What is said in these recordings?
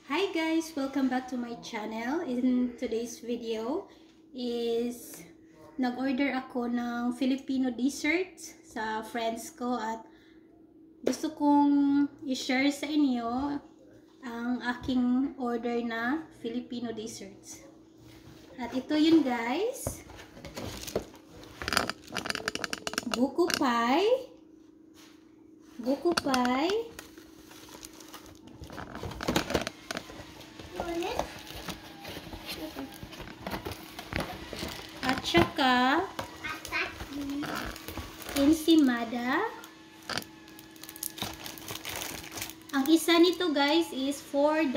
Hi guys, welcome back to my channel. In today's video is nag-order ako ng Filipino dessert sa friends ko at gusto kong i-share sa inyo ang aking order na Filipino desserts. At ito yun guys. Buko pie. At saka ensimada. Ang isa nito guys is $4.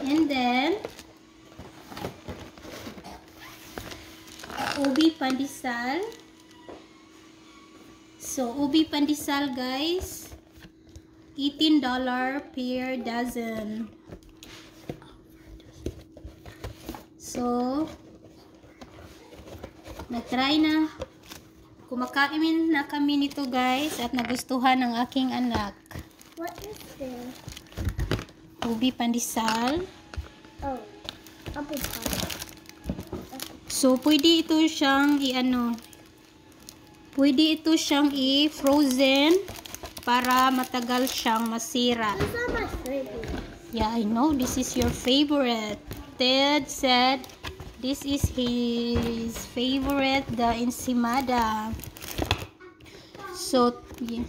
And then ubi pandesal. So ubi pandesal guys, $18 per dozen. So nag-try na, kumakain na kami nito guys at nagustuhan ng aking anak. What is this? Ubi pandesal. Oh, apple pie. So pwede ito siyang i-frozen para matagal siyang masira. It's not my favorite. Yeah, I know this is your favorite. Ted said this is his favorite, the ensimada. So, yeah.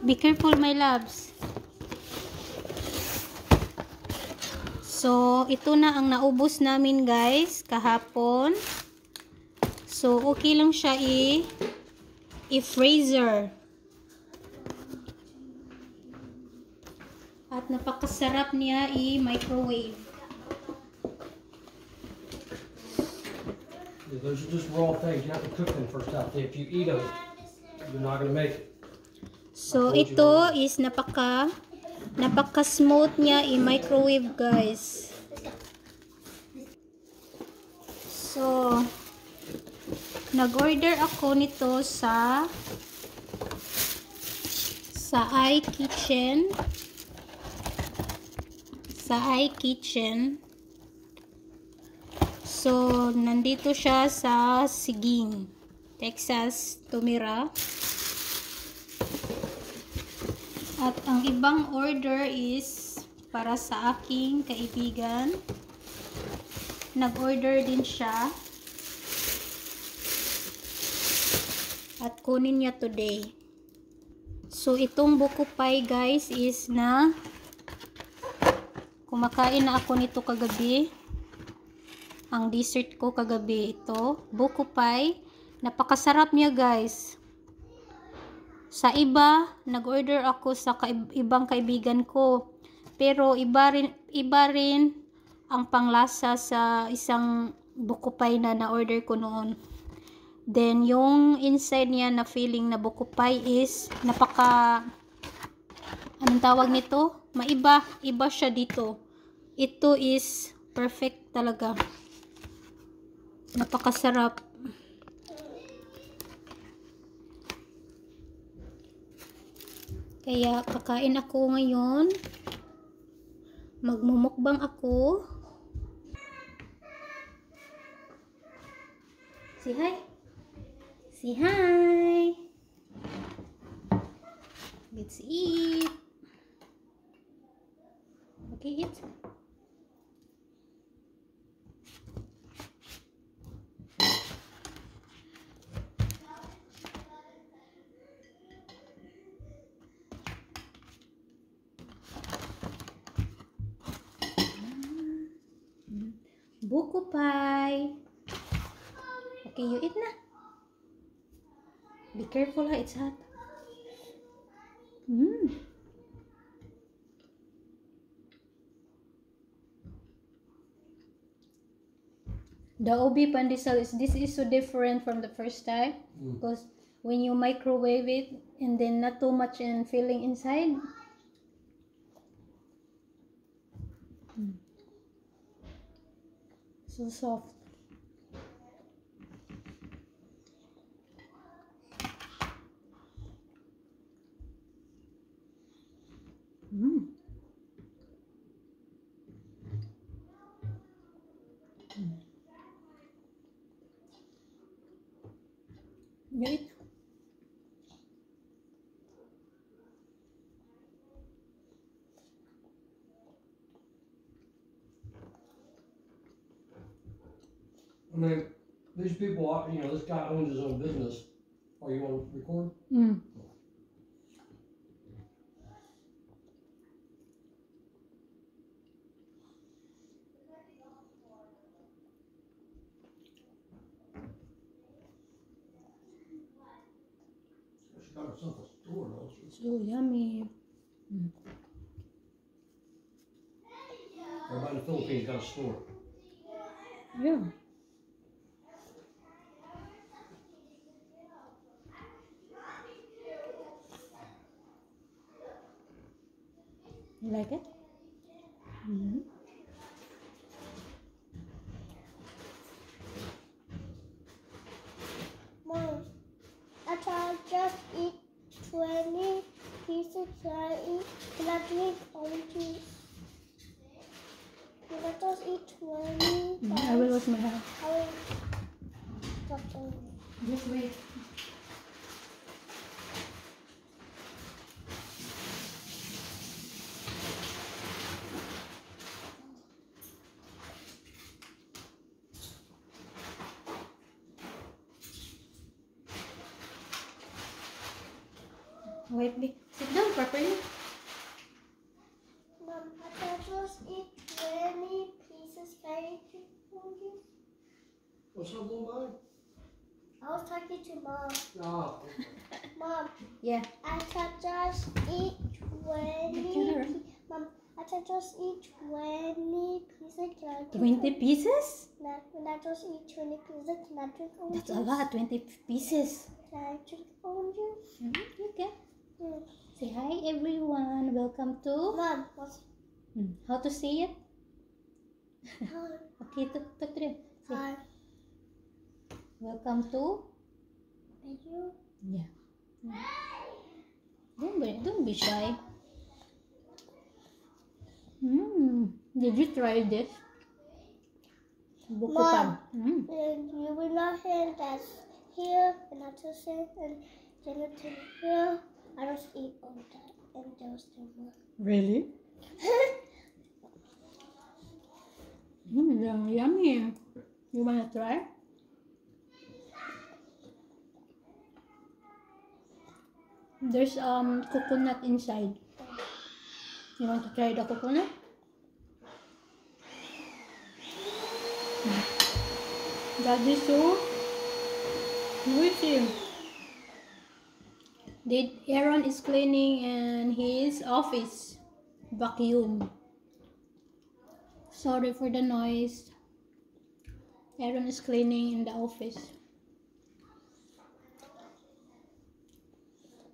Be careful my loves. So, ito na ang naubos namin guys kahapon. So, okay lang siya i-freezer. At napakasarap niya i-microwave. Those are just raw things. You have to cook them first out there. If you eat them, you're not going to make it. So, ito is napaka-smooth niya i-microwave guys. So, nag-order ako nito sa iKitchen. So, nandito siya sa Seguin, Texas tumira. At ang ibang order is para sa aking kaibigan. Nag-order din siya. At kunin niya today. So, itong buko pie guys is na kumakain na ako nito kagabi. Ang dessert ko kagabi ito, buko pie. Napakasarap niya guys. Sa iba, nag-order ako sa ibang kaibigan ko. Pero iba rin ang panglasa sa isang buko pie na na-order ko noon. Then, yung inside niya na feeling na buko pie is anong tawag nito? Iba siya dito. Ito is perfect talaga. Napakasarap. Kaya kakain ako ngayon. Magmumukbang ako. Say hi. Say hi. Let's eat. Okay, eat. Buko pie. Okay, you eat na. Be careful ha, it's hot. The ubi pandesal this is so different from the first time because when you microwave it and then not too much in filling inside. So soft. Mm. Wait. I mean, these people, you know, this guy owns his own business. Oh, you want to record? Mm. She got herself a store, don't she? So yummy. Everybody in the Philippines got a store. Yeah. You like it? Mm-hmm. Mom, I can just eat 20 pieces. Can I drink orange juice? Can I just eat 20? I will wash my hair. I will just only. Just wait. Wait, sit down properly. Mom, I can just eat 20 pieces. Can I drink orange juice? What's up, little buddy? I was talking to Mom. Oh, Mom, Yeah. I can just eat 20. Mom, I can just eat 20 pieces. Can I drink 20 pieces? When I just eat 20 pieces, can I drink orange That's a juice? lot, 20 pieces. Can I drink orange juice? Okay. Mm. Say hi everyone. Welcome to... Mom, what's How to say it? hi? Okay, talk to them. Say, Hi. welcome to... Thank you. Yeah. Don't be shy. Did you try this? Bukupan. And you will not hear that here, and I just say, and Jonathan here. I just eat all that, and those two more. Really? Yummy. You wanna try? There's coconut inside. You want to try the coconut? That is so noisy. Aaron is cleaning in his office. Vacuum. Sorry for the noise. Aaron is cleaning in the office.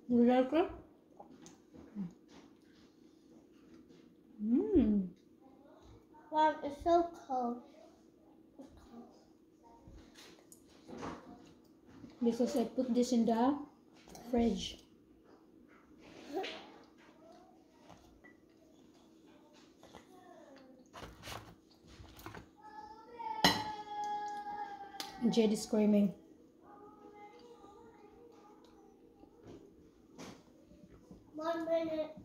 You like it? Mom, it's so cold. It's cold. Because I put this in the fridge. Jade is screaming. 1 minute.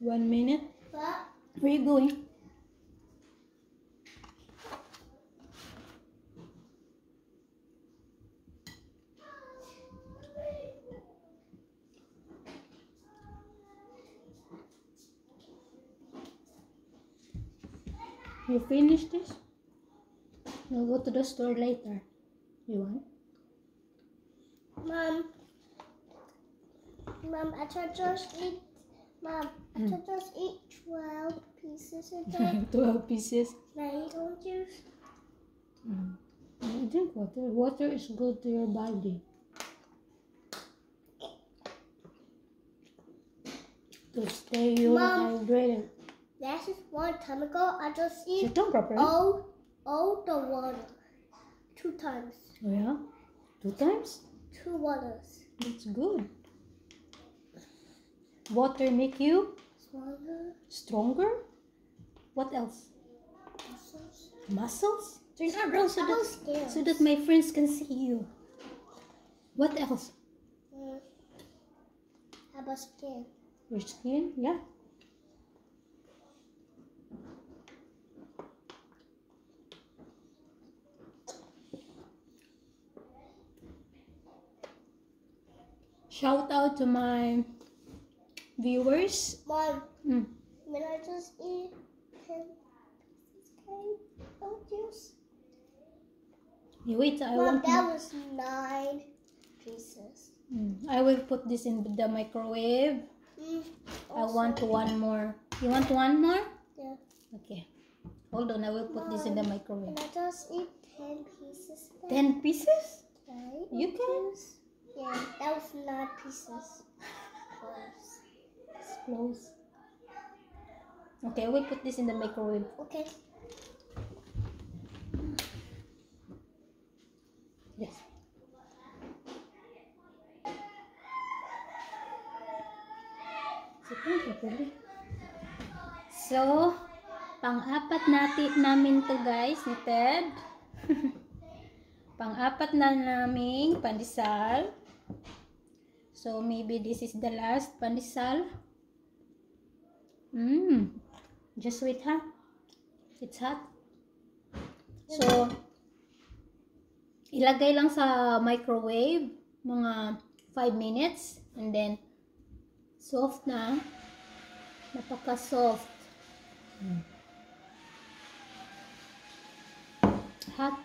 1 minute. But Where you going? You finish this? We'll go to the store later. You want? Mom, I can just eat. Mom, I can just eat 12 pieces a day. 12 pieces. Can I eat orange juice? Drink water. Water is good to your body. To stay you Mom. hydrated. That's just one time ago. I just eat Sit down properly. all the water. 2 times. Oh yeah? 2 times? 2 waters. That's good. Water make you Stronger Stronger? What else? muscles. Muscles? Turn around so How about that, scales? so that my friends can see you. What else? How about skin? Your skin? Yeah. Shout out to my viewers. Mom, Mm. when I just eat 10 pieces of juice. Wait, I Mom, want that more. was 9 pieces. I will put this in the microwave. I want one more. You want one more? Yeah. Okay. Hold on, I will put this in the microwave. Can I just eat 10 pieces? 10 pieces? Right? You can. Yeah, that was 9 pieces. Close. It's close. Okay, I will put this in the microwave. Okay. Yes. So, pang-apat namin to guys ni Ted. Pang-apat na naming pandesal. So, maybe this is the last pandesal. Just wait ha. It's hot. So, ilagay lang sa microwave mga 5 minutes and then soft na. Napaka-soft. Hot.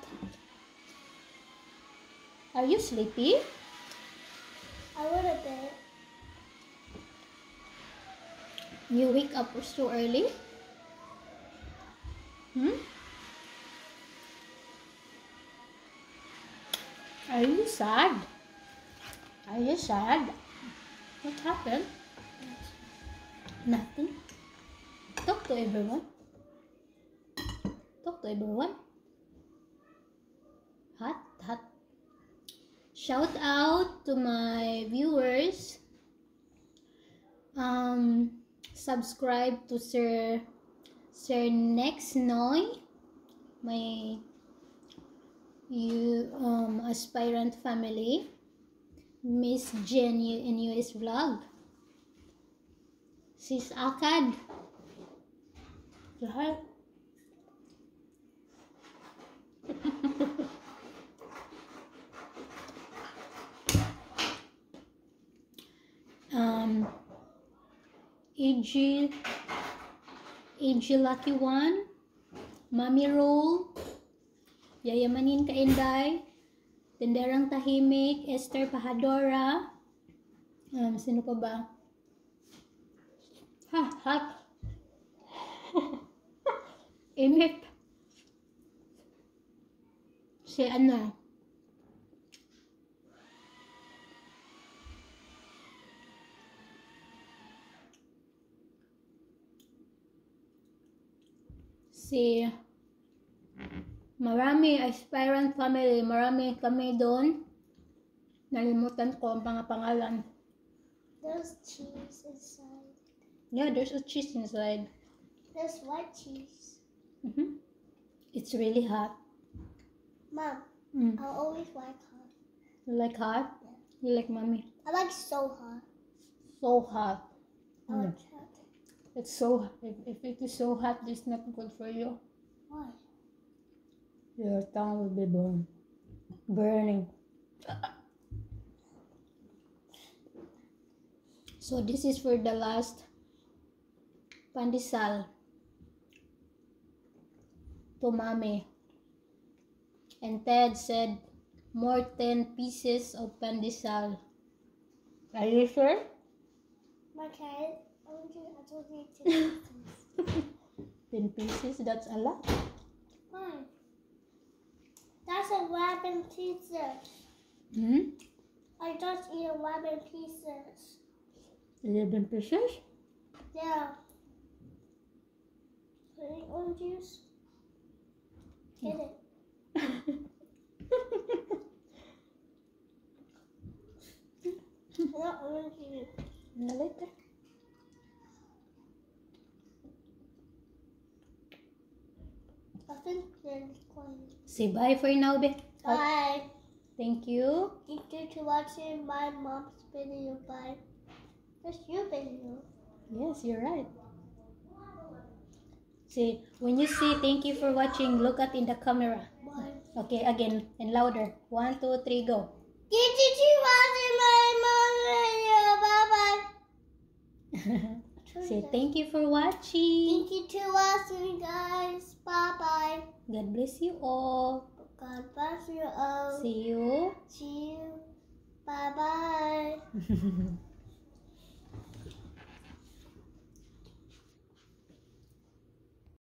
Are you sleepy? A little bit. You wake up so early? Are you sad? Are you sad? What happened? Nothing. Talk to everyone. Talk to everyone. Hot, hot. Shout out to my viewers. Subscribe to Sir Next Noy, my aspirant family, Miss Jenny in US Vlog, Sis Akad, lahat. AG Lucky One, Mami Roll, Yayamanin Kainday, Tenderang Tahimik, Esther Pahadora, sino pa ba? Hot. Init. Si ano? Si marami aspirant family, marami kami doon. Nalimutan ko ang pangalan. There's cheese inside. Yeah, there's a cheese inside. There's white cheese. It's really hot. Mom, I always like hot. You like hot? You like mommy? I like so hot. So hot. I like hot. It's so if it is so hot, it's not good for you. Why? Your tongue will be burning. So this is for the last pandesal to mommy. And Ted said more 10 pieces of pandesal. Are you sure? Okay, I told you to eat this. 10 pieces, that's a lot. Why? That's 11 pieces. I just eat 11 pieces. 11 pieces? Yeah. Putting orange juice. Get it. Not orange juice. Later. Say bye for now, be. Oh, Bye. thank you. Thank you to watching my mom's video. Bye. That's your video. Yes, you're right. See, when you say thank you for watching, look at in the camera. Bye. Okay, again and louder. 1, 2, 3, go. Thank you to watching my mom's video. Bye bye. Say thank you for watching. Thank you to watching, guys. Bye bye. God bless you all. God bless you all. See you. See you. Bye bye.